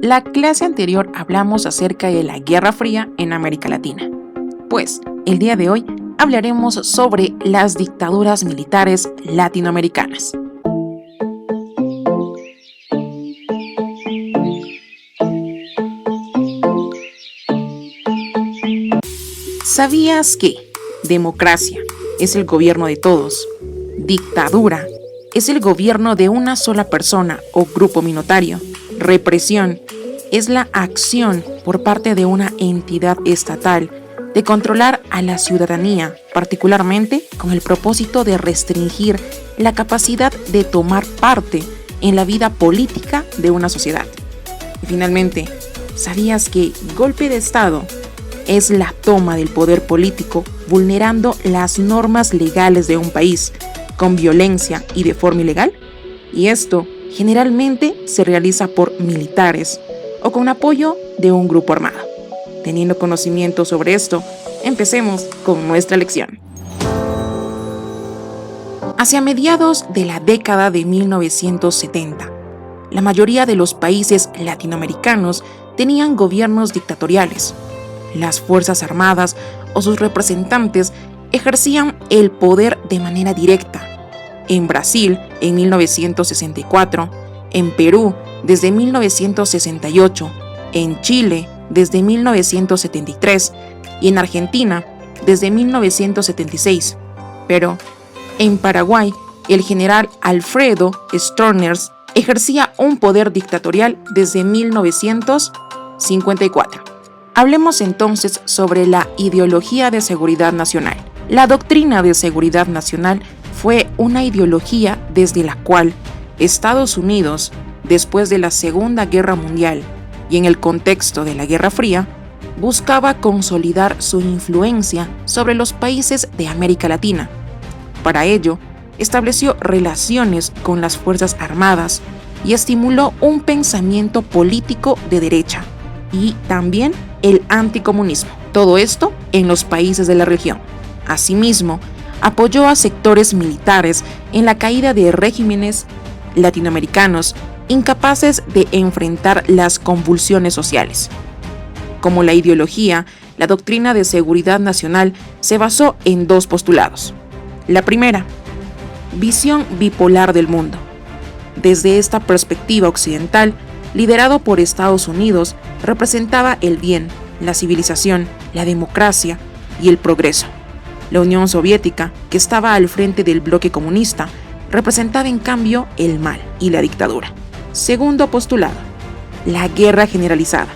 La clase anterior hablamos acerca de la Guerra Fría en América Latina. Pues, el día de hoy hablaremos sobre las dictaduras militares latinoamericanas. ¿Sabías que democracia es el gobierno de todos? Dictadura es el gobierno de una sola persona o grupo minoritario. Represión es la acción por parte de una entidad estatal de controlar a la ciudadanía, particularmente con el propósito de restringir la capacidad de tomar parte en la vida política de una sociedad. Y finalmente, ¿sabías que golpe de Estado es la toma del poder político vulnerando las normas legales de un país con violencia y de forma ilegal? Y esto generalmente se realiza por militares o con apoyo de un grupo armado. Teniendo conocimiento sobre esto, empecemos con nuestra lección. Hacia mediados de la década de 1970, la mayoría de los países latinoamericanos tenían gobiernos dictatoriales. Las Fuerzas Armadas o sus representantes ejercían el poder de manera directa. En Brasil, en 1964, en Perú, desde 1968, en Chile, desde 1973 y en Argentina, desde 1976. Pero en Paraguay, el general Alfredo Stroessner ejercía un poder dictatorial desde 1954. Hablemos entonces sobre la ideología de seguridad nacional. La doctrina de seguridad nacional fue una ideología desde la cual Estados Unidos, después de la Segunda Guerra Mundial y en el contexto de la Guerra Fría, buscaba consolidar su influencia sobre los países de América Latina. Para ello, estableció relaciones con las Fuerzas Armadas y estimuló un pensamiento político de derecha y también el anticomunismo. Todo esto en los países de la región. Asimismo, apoyó a sectores militares en la caída de regímenes latinoamericanos incapaces de enfrentar las convulsiones sociales. Como la ideología, la doctrina de seguridad nacional se basó en dos postulados. La primera, visión bipolar del mundo. Desde esta perspectiva occidental, liderado por Estados Unidos, representaba el bien, la civilización, la democracia y el progreso. La Unión Soviética, que estaba al frente del bloque comunista, representaba en cambio el mal y la dictadura. Segundo postulado, la guerra generalizada.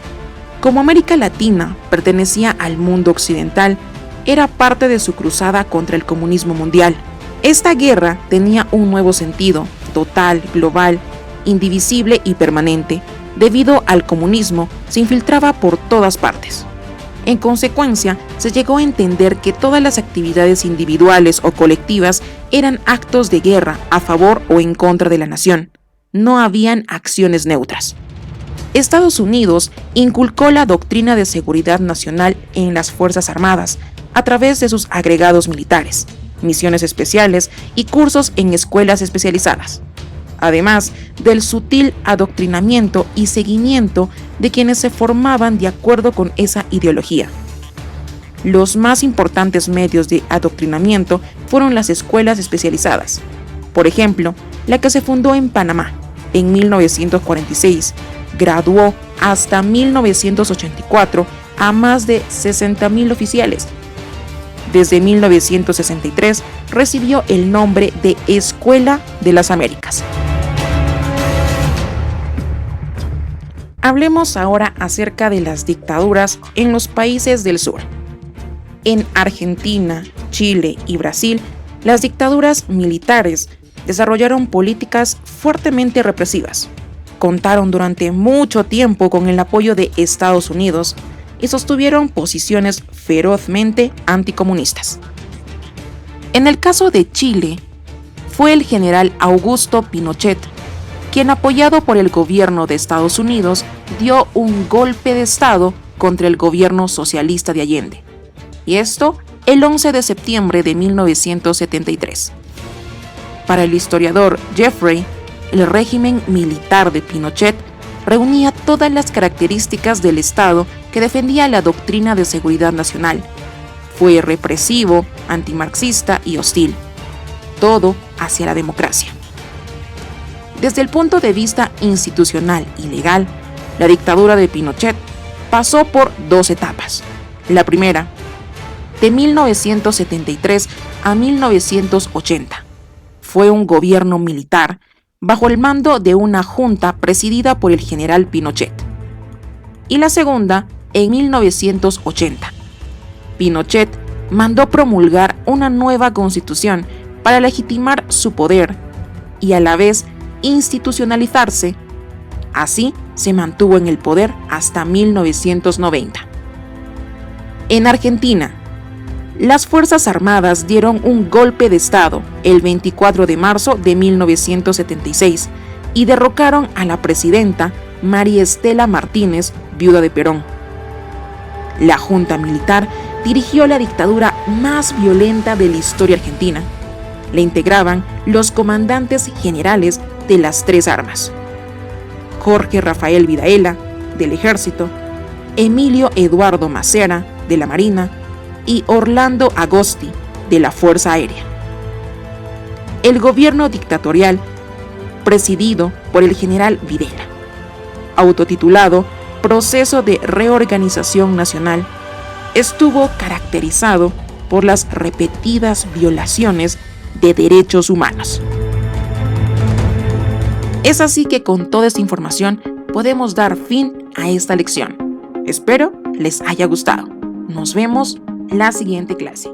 Como América Latina pertenecía al mundo occidental, era parte de su cruzada contra el comunismo mundial. Esta guerra tenía un nuevo sentido, total, global, indivisible y permanente. Debido al comunismo, se infiltraba por todas partes. En consecuencia, se llegó a entender que todas las actividades individuales o colectivas eran actos de guerra a favor o en contra de la nación. No habían acciones neutras. Estados Unidos inculcó la doctrina de seguridad nacional en las Fuerzas Armadas a través de sus agregados militares, misiones especiales y cursos en escuelas especializadas, además del sutil adoctrinamiento y seguimiento de quienes se formaban de acuerdo con esa ideología. Los más importantes medios de adoctrinamiento fueron las escuelas especializadas. Por ejemplo, la que se fundó en Panamá en 1946, graduó hasta 1984 a más de 60,000 oficiales. Desde 1963 recibió el nombre de Escuela de las Américas. Hablemos ahora acerca de las dictaduras en los países del sur. En Argentina, Chile y Brasil, las dictaduras militares desarrollaron políticas fuertemente represivas. Contaron durante mucho tiempo con el apoyo de Estados Unidos y sostuvieron posiciones ferozmente anticomunistas. En el caso de Chile, fue el general Augusto Pinochet quien, apoyado por el gobierno de Estados Unidos, dio un golpe de Estado contra el gobierno socialista de Allende. Y esto el 11 de septiembre de 1973. Para el historiador Jeffrey, el régimen militar de Pinochet reunía todas las características del Estado que defendía la doctrina de seguridad nacional. Fue represivo, antimarxista y hostil. Todo hacia la democracia. Desde el punto de vista institucional y legal, la dictadura de Pinochet pasó por dos etapas. La primera, de 1973 a 1980, fue un gobierno militar bajo el mando de una junta presidida por el general Pinochet. Y la segunda, en 1980. Pinochet mandó promulgar una nueva constitución para legitimar su poder y a la vez institucionalizarse. Así se mantuvo en el poder hasta 1990. En Argentina, las Fuerzas Armadas dieron un golpe de Estado el 24 de marzo de 1976 y derrocaron a la presidenta María Estela Martínez, viuda de Perón. La junta militar dirigió la dictadura más violenta de la historia argentina. Le integraban los comandantes generales de las tres armas: Jorge Rafael Vidaella, del Ejército; Emilio Eduardo Macera, de la Marina; y Orlando Agosti, de la Fuerza Aérea. El gobierno dictatorial, presidido por el general Videla, autotitulado Proceso de Reorganización Nacional, estuvo caracterizado por las repetidas violaciones de derechos humanos. Es así que con toda esta información podemos dar fin a esta lección. Espero les haya gustado. Nos vemos la siguiente clase.